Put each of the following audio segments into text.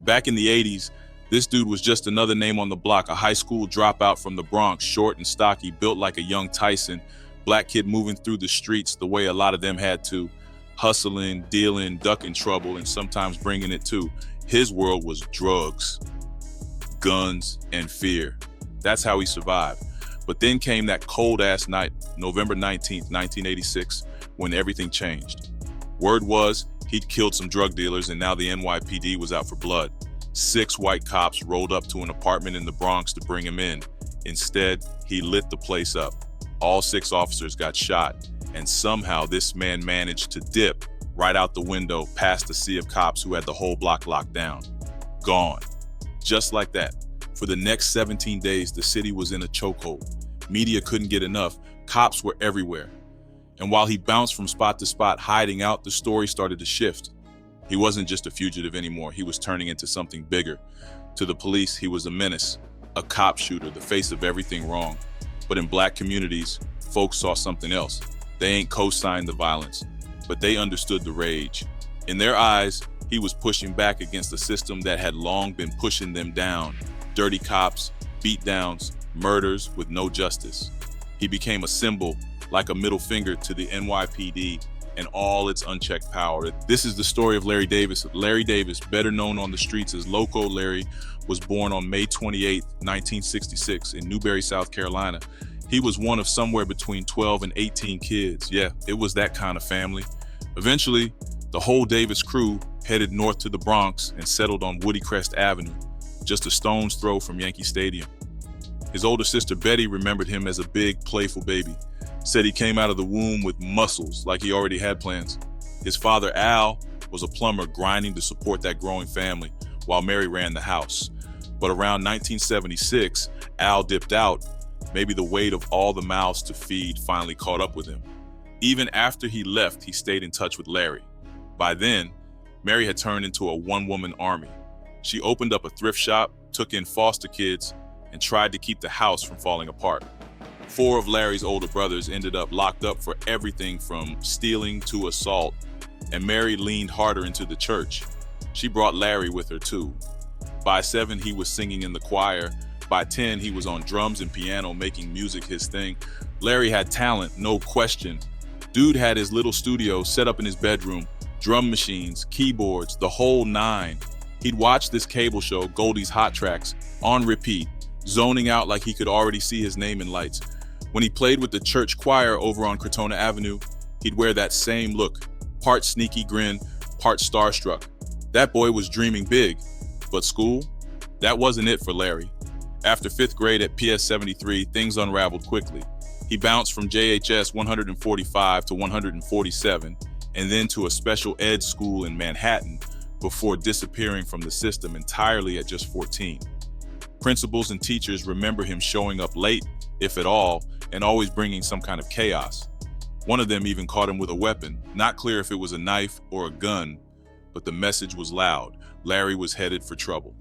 Back in the 80s, this dude was just another name on the block, a high school dropout from the Bronx, short and stocky, built like a young Tyson, black kid moving through the streets the way a lot of them had to, hustling, dealing, ducking trouble, and sometimes bringing it too. His world was drugs, guns, and fear. That's how he survived. But then came that cold-ass night, November 19th, 1986, when everything changed. Word was he'd killed some drug dealers and now the NYPD was out for blood. 6 white cops rolled up to an apartment in the Bronx to bring him in. Instead, he lit the place up. All 6 officers got shot, and somehow this man managed to dip right out the window past the sea of cops who had the whole block locked down. Gone. Just like that. For the next 17 days, the city was in a chokehold. Media couldn't get enough. Cops were everywhere. And while he bounced from spot to spot, hiding out, the story started to shift. He wasn't just a fugitive anymore. He was turning into something bigger. To the police, he was a menace, a cop shooter, the face of everything wrong. But in black communities, folks saw something else. They ain't co-signed the violence, but they understood the rage. In their eyes, he was pushing back against a system that had long been pushing them down. Dirty cops, beatdowns, murders with no justice. He became a symbol, like a middle finger to the NYPD and all its unchecked power. This is the story of Larry Davis. Larry Davis, better known on the streets as Loco Larry, was born on May 28, 1966 in Newberry, South Carolina. He was one of somewhere between 12 and 18 kids. Yeah, it was that kind of family. Eventually, the whole Davis crew headed north to the Bronx and settled on Woodcrest Avenue, just a stone's throw from Yankee Stadium. His older sister Betty remembered him as a big, playful baby. Said he came out of the womb with muscles, like he already had plans. His father, Al, was a plumber grinding to support that growing family, while Mary ran the house. But around 1976, Al dipped out. Maybe the weight of all the mouths to feed finally caught up with him. Even after he left, he stayed in touch with Larry. By then, Mary had turned into a one-woman army. She opened up a thrift shop, took in foster kids, and tried to keep the house from falling apart. 4 of Larry's older brothers ended up locked up for everything from stealing to assault, and Mary leaned harder into the church. She brought Larry with her too. By 7, he was singing in the choir. By 10, he was on drums and piano, making music his thing. Larry had talent, no question. Dude had his little studio set up in his bedroom, drum machines, keyboards, the whole 9. He'd watch this cable show, Goldie's Hot Tracks, on repeat, zoning out like he could already see his name in lights. When he played with the church choir over on Crotona Avenue, he'd wear that same look, part sneaky grin, part starstruck. That boy was dreaming big, but school? That wasn't it for Larry. After 5th grade at PS 73, things unraveled quickly. He bounced from JHS 145 to 147, and then to a special ed school in Manhattan, before disappearing from the system entirely at just 14. Principals and teachers remember him showing up late, if at all, and always bringing some kind of chaos. One of them even caught him with a weapon, not clear if it was a knife or a gun, but the message was loud. Larry was headed for trouble.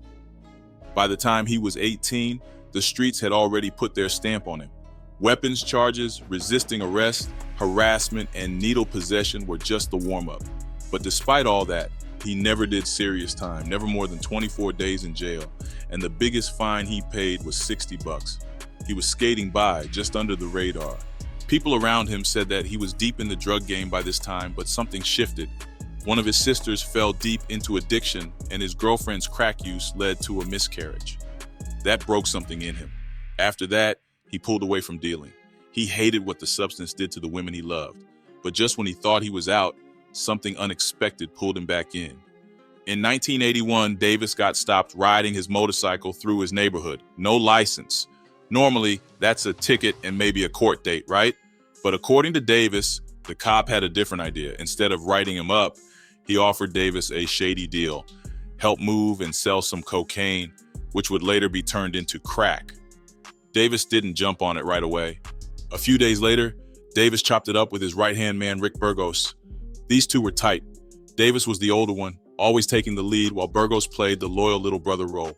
By the time he was 18, the streets had already put their stamp on him. Weapons charges, resisting arrest, harassment, and needle possession were just the warm-up. But despite all that, he never did serious time, never more than 24 days in jail, and the biggest fine he paid was $60. He was skating by, just under the radar. People around him said that he was deep in the drug game by this time, but something shifted. One of his sisters fell deep into addiction, and his girlfriend's crack use led to a miscarriage. That broke something in him. After that, he pulled away from dealing. He hated what the substance did to the women he loved. But just when he thought he was out, something unexpected pulled him back in. In 1981, Davis got stopped riding his motorcycle through his neighborhood. No license. Normally, that's a ticket and maybe a court date, right? But according to Davis, the cop had a different idea. Instead of writing him up, he offered Davis a shady deal, help move and sell some cocaine, which would later be turned into crack. Davis didn't jump on it right away. A few days later, Davis chopped it up with his right-hand man, Rick Burgos. These two were tight. Davis was the older one, always taking the lead, while Burgos played the loyal little brother role.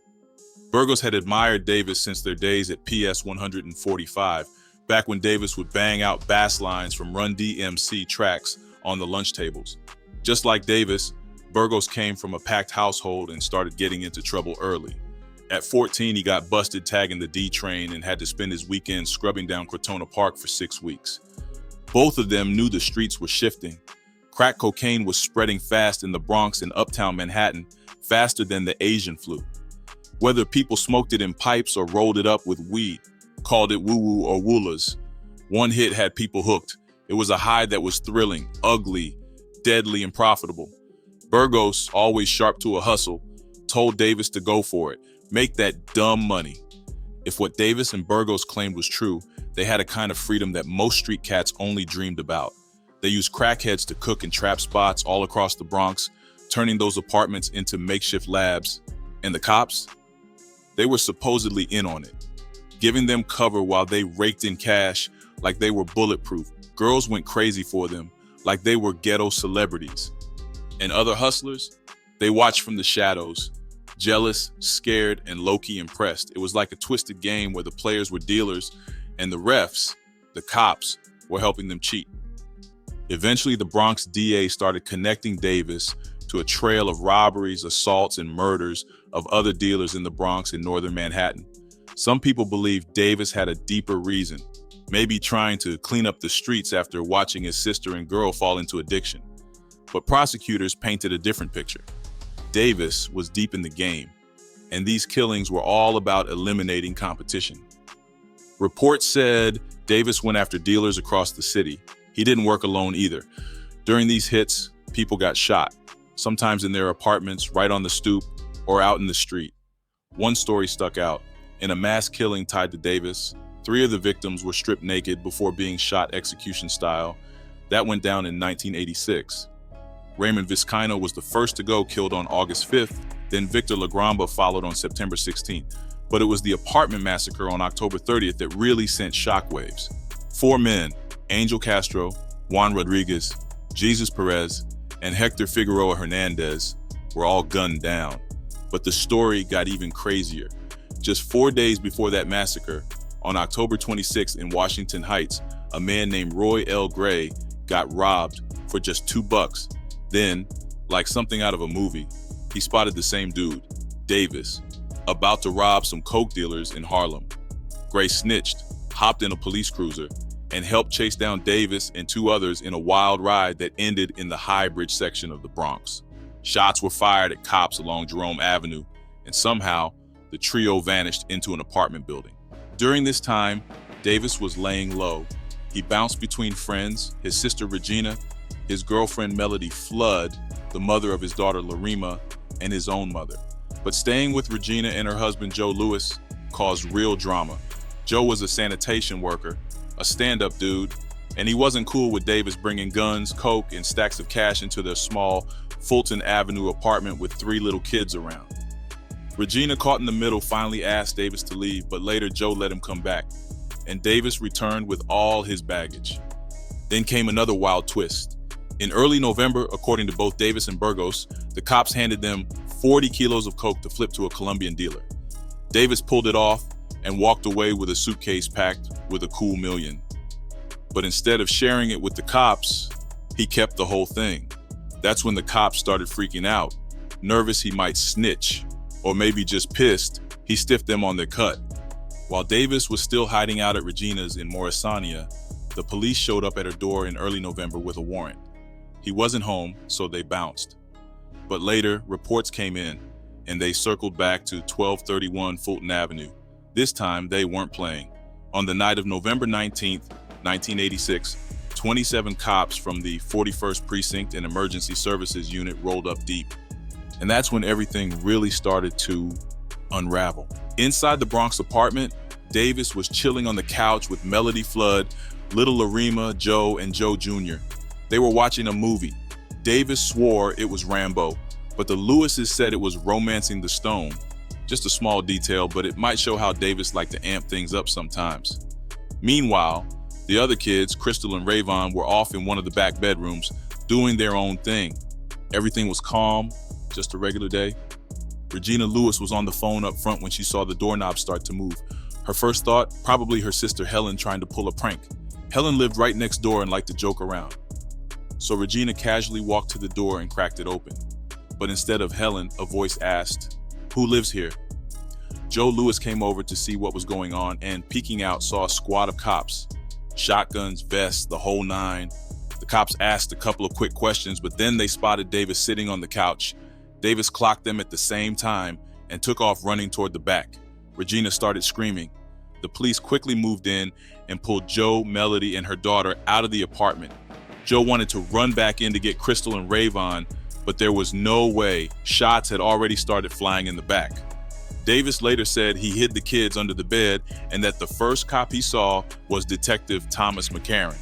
Burgos had admired Davis since their days at PS 145, back when Davis would bang out bass lines from Run DMC tracks on the lunch tables. Just like Davis, Burgos came from a packed household and started getting into trouble early. At 14, he got busted tagging the D train and had to spend his weekend scrubbing down Crotona Park for 6 weeks. Both of them knew the streets were shifting. Crack cocaine was spreading fast in the Bronx and uptown Manhattan, faster than the Asian flu. Whether people smoked it in pipes or rolled it up with weed, called it woo-woo or woolas, one hit had people hooked. It was a high that was thrilling, ugly, deadly, and profitable. Burgos, always sharp to a hustle, told Davis to go for it, make that dumb money. If what Davis and Burgos claimed was true, they had a kind of freedom that most street cats only dreamed about. They used crackheads to cook in trap spots all across the Bronx, turning those apartments into makeshift labs. And the cops? They were supposedly in on it, giving them cover while they raked in cash like they were bulletproof. Girls went crazy for them, like they were ghetto celebrities. And other hustlers? They watched from the shadows, jealous, scared, and low-key impressed. It was like a twisted game where the players were dealers and the refs, the cops, were helping them cheat. Eventually, the Bronx DA started connecting Davis to a trail of robberies, assaults, and murders of other dealers in the Bronx and northern Manhattan. Some people believe Davis had a deeper reason, maybe trying to clean up the streets after watching his sister and girl fall into addiction. But prosecutors painted a different picture. Davis was deep in the game, and these killings were all about eliminating competition. Reports said Davis went after dealers across the city. He didn't work alone either. During these hits, people got shot, sometimes in their apartments, right on the stoop, or out in the street. One story stuck out. In a mass killing tied to Davis, 3 of the victims were stripped naked before being shot execution style. That went down in 1986. Raymond Vizcaino was the first to go, killed on August 5th, then Victor Lagramba followed on September 16th. But it was the apartment massacre on October 30th that really sent shockwaves. 4 men, Angel Castro, Juan Rodriguez, Jesus Perez, and Hector Figueroa Hernandez, were all gunned down. But the story got even crazier. Just 4 days before that massacre, on October 26th in Washington Heights, a man named Roy L. Gray got robbed for just $2. Then, like something out of a movie, he spotted the same dude, Davis, about to rob some coke dealers in Harlem. Gray snitched, hopped in a police cruiser, and helped chase down Davis and 2 others in a wild ride that ended in the High Bridge section of the Bronx. Shots were fired at cops along Jerome Avenue, and somehow, the trio vanished into an apartment building. During this time, Davis was laying low. He bounced between friends, his sister Regina, his girlfriend Melody Flood, the mother of his daughter Larima, and his own mother. But staying with Regina and her husband Joe Lewis caused real drama. Joe was a sanitation worker, a stand-up dude, and he wasn't cool with Davis bringing guns, coke, and stacks of cash into their small Fulton Avenue apartment with 3 little kids around. Regina, caught in the middle, finally asked Davis to leave, but later Joe let him come back, and Davis returned with all his baggage. Then came another wild twist. In early November, according to both Davis and Burgos, the cops handed them 40 kilos of coke to flip to a Colombian dealer. Davis pulled it off and walked away with a suitcase packed with a cool $1 million. But instead of sharing it with the cops, he kept the whole thing. That's when the cops started freaking out, nervous he might snitch, or maybe just pissed, he stiffed them on their cut. While Davis was still hiding out at Regina's in Morrisania, the police showed up at her door in early November with a warrant. He wasn't home, so they bounced. But later, reports came in, and they circled back to 1231 Fulton Avenue. This time, they weren't playing. On the night of November 19th, 1986, 27 cops from the 41st Precinct and Emergency Services Unit rolled up deep. And that's when everything really started to unravel. Inside the Bronx apartment, Davis was chilling on the couch with Melody Flood, little Larima, Joe, and Joe Jr. They were watching a movie. Davis swore it was Rambo, but the Lewises said it was Romancing the Stone. Just a small detail, but it might show how Davis liked to amp things up sometimes. Meanwhile, the other kids, Crystal and Rayvon, were off in one of the back bedrooms, doing their own thing. Everything was calm, just a regular day. Regina Lewis was on the phone up front when she saw the doorknob start to move. Her first thought, probably her sister Helen trying to pull a prank. Helen lived right next door and liked to joke around. So Regina casually walked to the door and cracked it open. but instead of Helen, a voice asked, "Who lives here?" Joe Lewis came over to see what was going on and, peeking out, saw a squad of cops. Shotguns, vests, the whole nine. The cops asked a couple of quick questions, but then they spotted Davis sitting on the couch. Davis clocked them at the same time and took off running toward the back. Regina started screaming. The police quickly moved in and pulled Joe, Melody, and her daughter out of the apartment. Joe wanted to run back in to get Crystal and Rayvon, but there was no way. Shots had already started flying in the back. Davis later said he hid the kids under the bed and that the first cop he saw was Detective Thomas McCarran.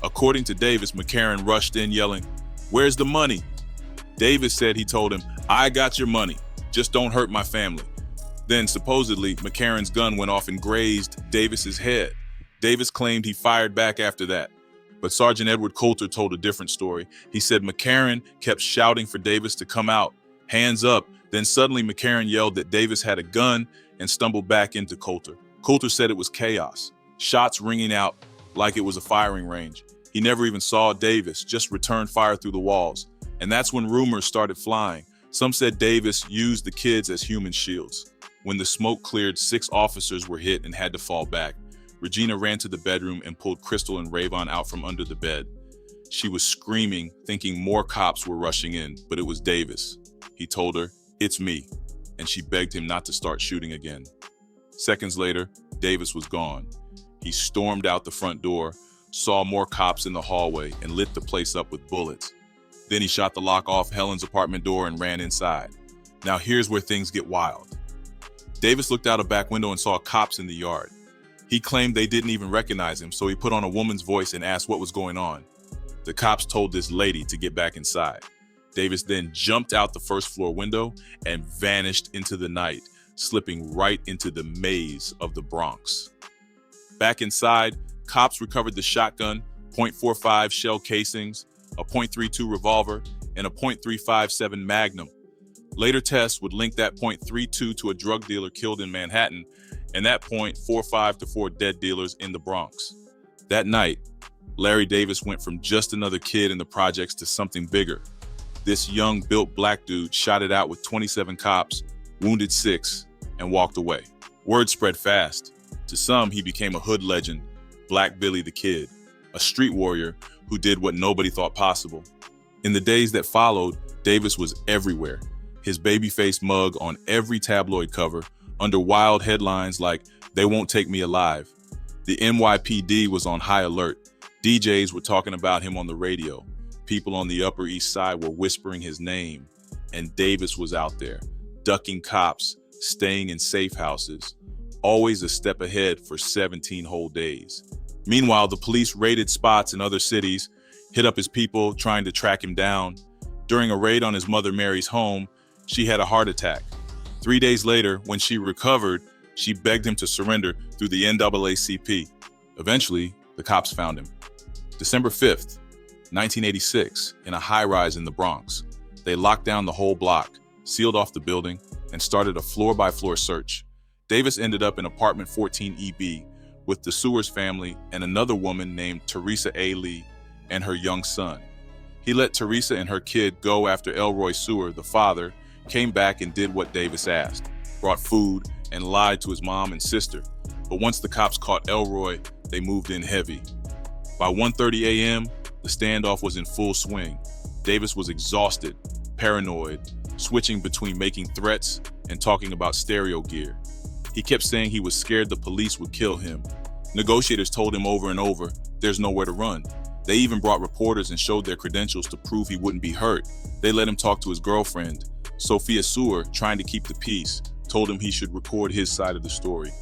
According to Davis, McCarran rushed in yelling, "Where's the money?" Davis said he told him, "I got your money, just don't hurt my family." Then supposedly McCarran's gun went off and grazed Davis's head. Davis claimed he fired back after that. But Sergeant Edward Coulter told a different story. He said McCarran kept shouting for Davis to come out, hands up. Then suddenly McCarran yelled that Davis had a gun and stumbled back into Coulter. Coulter said it was chaos, shots ringing out like it was a firing range. He never even saw Davis, just returned fire through the walls. And that's when rumors started flying. Some said Davis used the kids as human shields. When the smoke cleared, 6 officers were hit and had to fall back. Regina ran to the bedroom and pulled Crystal and Rayvon out from under the bed. She was screaming, thinking more cops were rushing in, but it was Davis. He told her, "It's me," and she begged him not to start shooting again. Seconds later, Davis was gone. He stormed out the front door, saw more cops in the hallway, and lit the place up with bullets. Then he shot the lock off Helen's apartment door and ran inside. Now here's where things get wild. Davis looked out a back window and saw cops in the yard. He claimed they didn't even recognize him, so he put on a woman's voice and asked what was going on. The cops told this lady to get back inside. Davis then jumped out the first floor window and vanished into the night, slipping right into the maze of the Bronx. Back inside, cops recovered the shotgun, .45 shell casings, a .32 revolver, and a .357 Magnum. Later tests would link that .32 to a drug dealer killed in Manhattan, and that .45 to 4 dead dealers in the Bronx. That night, Larry Davis went from just another kid in the projects to something bigger. This young, built black dude shot it out with 27 cops, wounded 6, and walked away. Word spread fast. To some, he became a hood legend, Black Billy the Kid, a street warrior who did what nobody thought possible. In the days that followed, Davis was everywhere. His baby-faced mug on every tabloid cover, under wild headlines like, "They won't take me alive." The NYPD was on high alert. DJs were talking about him on the radio. People on the Upper East Side were whispering his name. And Davis was out there, ducking cops, staying in safe houses, always a step ahead for 17 whole days. Meanwhile, the police raided spots in other cities, hit up his people trying to track him down. During a raid on his mother Mary's home, she had a heart attack. 3 days later, when she recovered, she begged him to surrender through the NAACP. Eventually, the cops found him. December 5th, 1986, in a high-rise in the Bronx. They locked down the whole block, sealed off the building, and started a floor-by-floor search. Davis ended up in apartment 14EB with the Sewers family and another woman named Teresa A. Lee and her young son. He let Teresa and her kid go after Elroy Sewer, the father, came back and did what Davis asked, brought food, and lied to his mom and sister. But once the cops caught Elroy, they moved in heavy. By 1:30 a.m., the standoff was in full swing. Davis was exhausted, paranoid, switching between making threats and talking about stereo gear. He kept saying he was scared the police would kill him. Negotiators told him over and over, there's nowhere to run. They even brought reporters and showed their credentials to prove he wouldn't be hurt. They let him talk to his girlfriend. Sophia Sewer, trying to keep the peace, told him he should record his side of the story.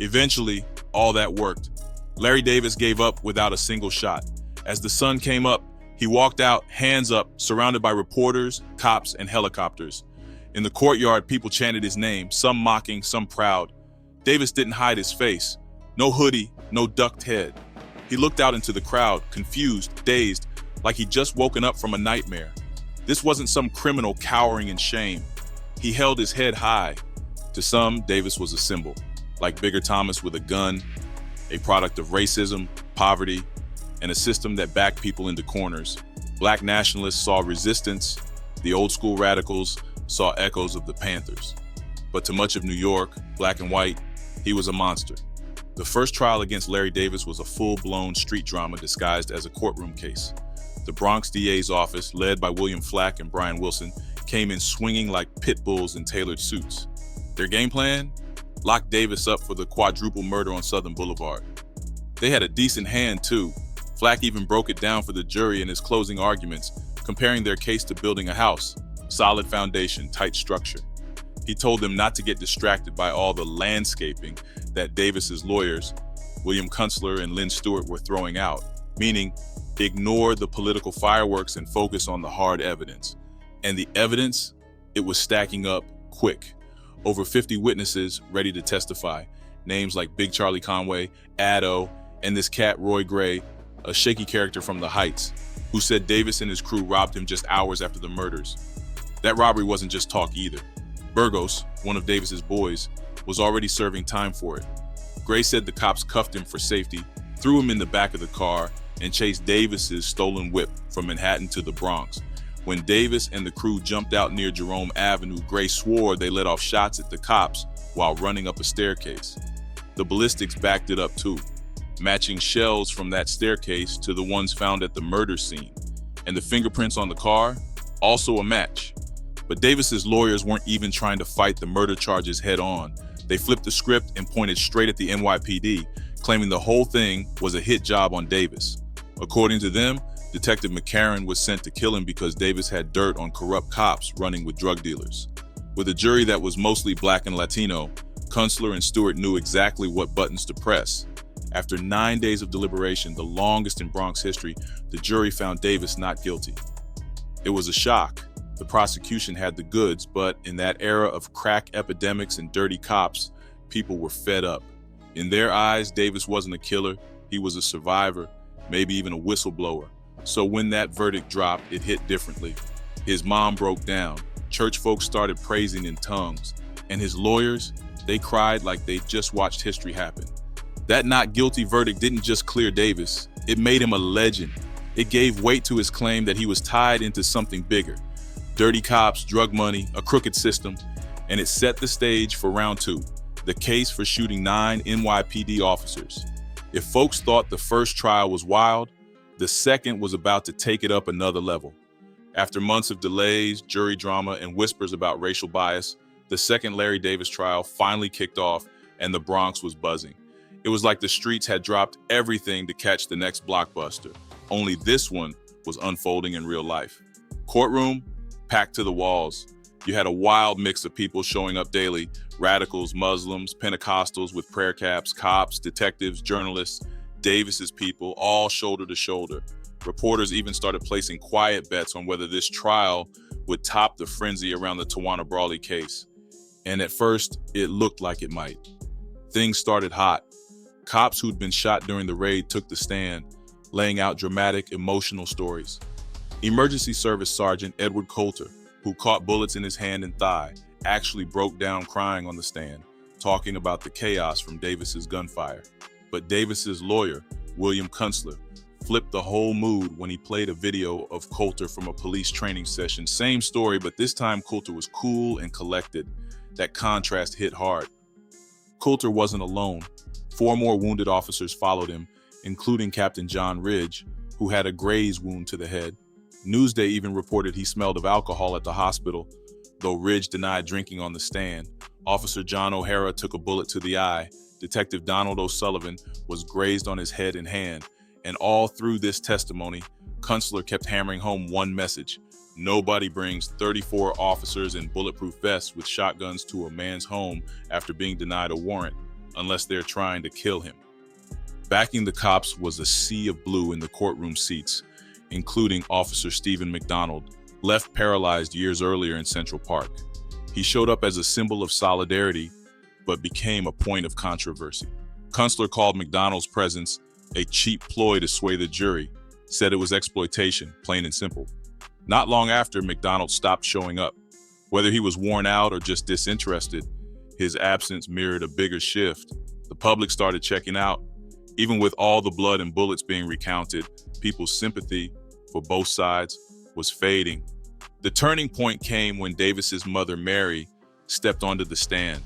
Eventually, all that worked. Larry Davis gave up without a single shot. As the sun came up, he walked out, hands up, surrounded by reporters, cops, and helicopters. In the courtyard, people chanted his name, some mocking, some proud. Davis didn't hide his face. No hoodie, no ducked head. He looked out into the crowd, confused, dazed, like he'd just woken up from a nightmare. This wasn't some criminal cowering in shame. He held his head high. To some, Davis was a symbol, like Bigger Thomas with a gun, a product of racism, poverty, and a system that backed people into corners. Black nationalists saw resistance. The old school radicals saw echoes of the Panthers. But to much of New York, black and white, he was a monster. The first trial against Larry Davis was a full-blown street drama disguised as a courtroom case. The Bronx DA's office, led by William Flack and Brian Wilson, came in swinging like pit bulls in tailored suits. Their game plan? Lock Davis up for the quadruple murder on Southern Boulevard. They had a decent hand, too. Flack even broke it down for the jury in his closing arguments, comparing their case to building a house. Solid foundation, tight structure. He told them not to get distracted by all the landscaping that Davis's lawyers, William Kunstler and Lynn Stewart, were throwing out, meaning ignore the political fireworks and focus on the hard evidence. And the evidence, it was stacking up quick. Over 50 witnesses ready to testify. Names like Big Charlie Conway, Addo, and this cat Roy Gray, a shaky character from the Heights, who said Davis and his crew robbed him just hours after the murders. That robbery wasn't just talk either. Burgos, one of Davis's boys, was already serving time for it. Gray said the cops cuffed him for safety, threw him in the back of the car, and chased Davis's stolen whip from Manhattan to the Bronx. When Davis and the crew jumped out near Jerome Avenue, Gray swore they let off shots at the cops while running up a staircase. The ballistics backed it up too, matching shells from that staircase to the ones found at the murder scene. And the fingerprints on the car, also a match. But Davis's lawyers weren't even trying to fight the murder charges head on. They flipped the script and pointed straight at the NYPD, claiming the whole thing was a hit job on Davis. According to them, Detective McCarran was sent to kill him because Davis had dirt on corrupt cops running with drug dealers. With a jury that was mostly black and Latino, Kunstler and Stewart knew exactly what buttons to press. After 9 days of deliberation, the longest in Bronx history, the jury found Davis not guilty. It was a shock. The prosecution had the goods, but in that era of crack epidemics and dirty cops, people were fed up. In their eyes, Davis wasn't a killer, he was a survivor, maybe even a whistleblower. So when that verdict dropped, it hit differently. His mom broke down, church folks started praising in tongues, and his lawyers, they cried like they'd just watched history happen. That not guilty verdict didn't just clear Davis, it made him a legend. It gave weight to his claim that he was tied into something bigger. Dirty cops, drug money, a crooked system, and it set the stage for round two, the case for shooting 9 NYPD officers. If folks thought the first trial was wild, the second was about to take it up another level. After months of delays, jury drama, and whispers about racial bias, the second Larry Davis trial finally kicked off and the Bronx was buzzing. It was like the streets had dropped everything to catch the next blockbuster. Only this one was unfolding in real life. Courtroom, packed to the walls. You had a wild mix of people showing up daily: radicals, Muslims, Pentecostals with prayer caps, cops, detectives, journalists, Davis's people, all shoulder to shoulder. Reporters even started placing quiet bets on whether this trial would top the frenzy around the Tawana Brawley case. And at first, it looked like it might. Things started hot. Cops who'd been shot during the raid took the stand, laying out dramatic, emotional stories. Emergency Service Sergeant Edward Coulter, who caught bullets in his hand and thigh, actually broke down crying on the stand, talking about the chaos from Davis's gunfire. But Davis's lawyer, William Kunstler, flipped the whole mood when he played a video of Coulter from a police training session. Same story, but this time Coulter was cool and collected. That contrast hit hard. Coulter wasn't alone. 4 more wounded officers followed him, including Captain John Ridge, who had a graze wound to the head. Newsday even reported he smelled of alcohol at the hospital, though Ridge denied drinking on the stand. Officer John O'Hara took a bullet to the eye. Detective Donald O'Sullivan was grazed on his head and hand. And all through this testimony, Kunstler kept hammering home one message: nobody brings 34 officers in bulletproof vests with shotguns to a man's home after being denied a warrant, unless they're trying to kill him. Backing the cops was a sea of blue in the courtroom seats, including Officer Stephen McDonald, left paralyzed years earlier in Central Park. He showed up as a symbol of solidarity, but became a point of controversy. Kunstler called McDonald's presence a cheap ploy to sway the jury, said it was exploitation, plain and simple. Not long after, McDonald stopped showing up. Whether he was worn out or just disinterested, his absence mirrored a bigger shift. The public started checking out. Even with all the blood and bullets being recounted, people's sympathy for both sides was fading. The turning point came when Davis's mother, Mary, stepped onto the stand.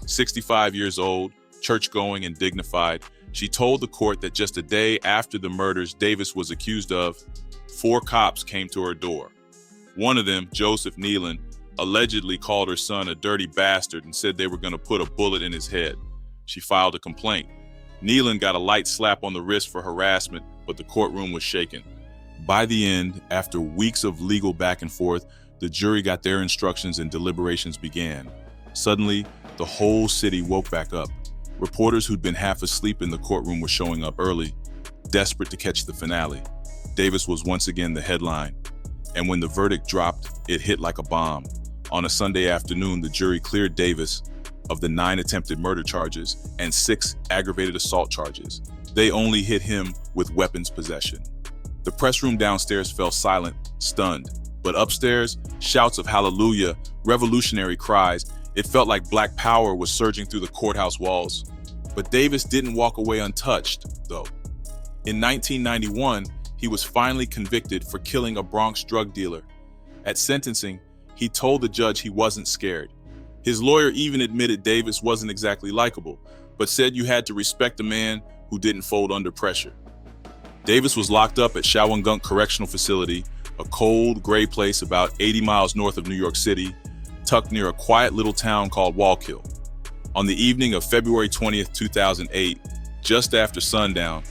65 years old, church-going and dignified, she told the court that just a day after the murders Davis was accused of, 4 cops came to her door. One of them, Joseph Nealon, allegedly called her son a dirty bastard and said they were going to put a bullet in his head. She filed a complaint. Nealon got a light slap on the wrist for harassment, but the courtroom was shaken. By the end, after weeks of legal back and forth, the jury got their instructions and deliberations began. Suddenly, the whole city woke back up. Reporters who'd been half asleep in the courtroom were showing up early, desperate to catch the finale. Davis was once again the headline, and when the verdict dropped, it hit like a bomb. On a Sunday afternoon, the jury cleared Davis of the 9 attempted murder charges and 6 aggravated assault charges. They only hit him with weapons possession. The press room downstairs fell silent, stunned. But upstairs, shouts of hallelujah, revolutionary cries. It felt like Black power was surging through the courthouse walls. But Davis didn't walk away untouched, though. In 1991, he was finally convicted for killing a Bronx drug dealer. At sentencing, he told the judge he wasn't scared. His lawyer even admitted Davis wasn't exactly likable, but said you had to respect a man who didn't fold under pressure. Davis was locked up at Shawangunk Correctional Facility, a cold, gray place about 80 miles north of New York City, tucked near a quiet little town called Wallkill. On the evening of February 20th, 2008, just after sundown,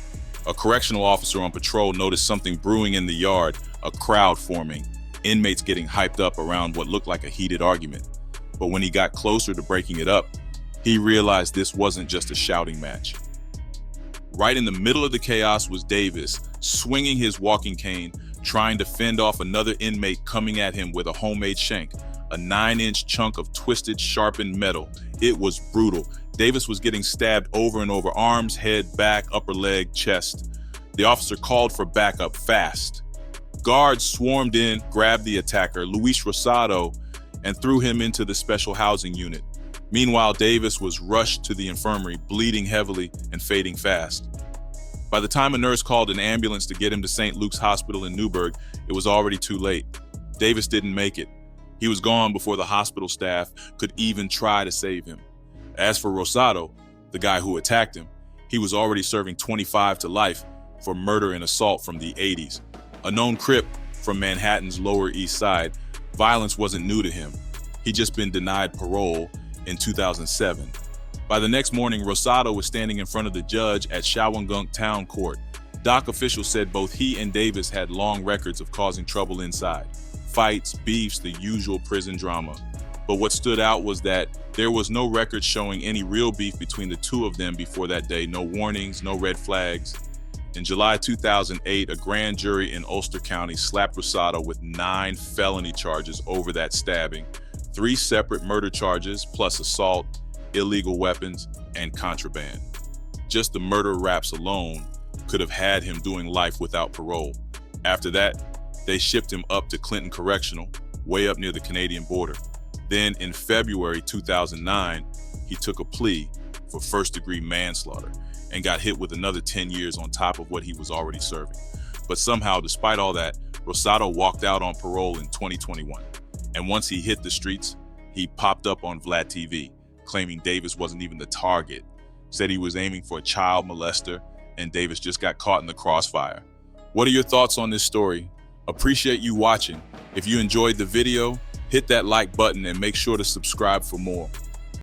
a correctional officer on patrol noticed something brewing in the yard, a crowd forming, inmates getting hyped up around what looked like a heated argument. But when he got closer to breaking it up, he realized this wasn't just a shouting match. Right in the middle of the chaos was Davis, swinging his walking cane, trying to fend off another inmate coming at him with a homemade shank, a 9-inch chunk of twisted, sharpened metal. It was brutal. Davis was getting stabbed over and over, arms, head, back, upper leg, chest. The officer called for backup fast. Guards swarmed in, grabbed the attacker, Luis Rosado, and threw him into the special housing unit. Meanwhile, Davis was rushed to the infirmary, bleeding heavily and fading fast. By the time a nurse called an ambulance to get him to St. Luke's Hospital in Newburgh, it was already too late. Davis didn't make it. He was gone before the hospital staff could even try to save him. As for Rosado, the guy who attacked him, he was already serving 25 to life for murder and assault from the 80s. A known Crip from Manhattan's Lower East Side, violence wasn't new to him. He'd just been denied parole in 2007. By the next morning, Rosado was standing in front of the judge at Shawangunk Town Court. Dock officials said both he and Davis had long records of causing trouble inside. Fights, beefs, the usual prison drama. But what stood out was that there was no record showing any real beef between the two of them before that day. No warnings, no red flags. In July 2008, a grand jury in Ulster County slapped Rosado with 9 felony charges over that stabbing, 3 separate murder charges, plus assault, illegal weapons, and contraband. Just the murder raps alone could have had him doing life without parole. After that, they shipped him up to Clinton Correctional, way up near the Canadian border. Then in February 2009, he took a plea for first-degree manslaughter and got hit with another 10 years on top of what he was already serving. But somehow, despite all that, Rosado walked out on parole in 2021. And once he hit the streets, he popped up on Vlad TV, claiming Davis wasn't even the target, said he was aiming for a child molester, and Davis just got caught in the crossfire. What are your thoughts on this story? Appreciate you watching. If you enjoyed the video, hit that like button and make sure to subscribe for more.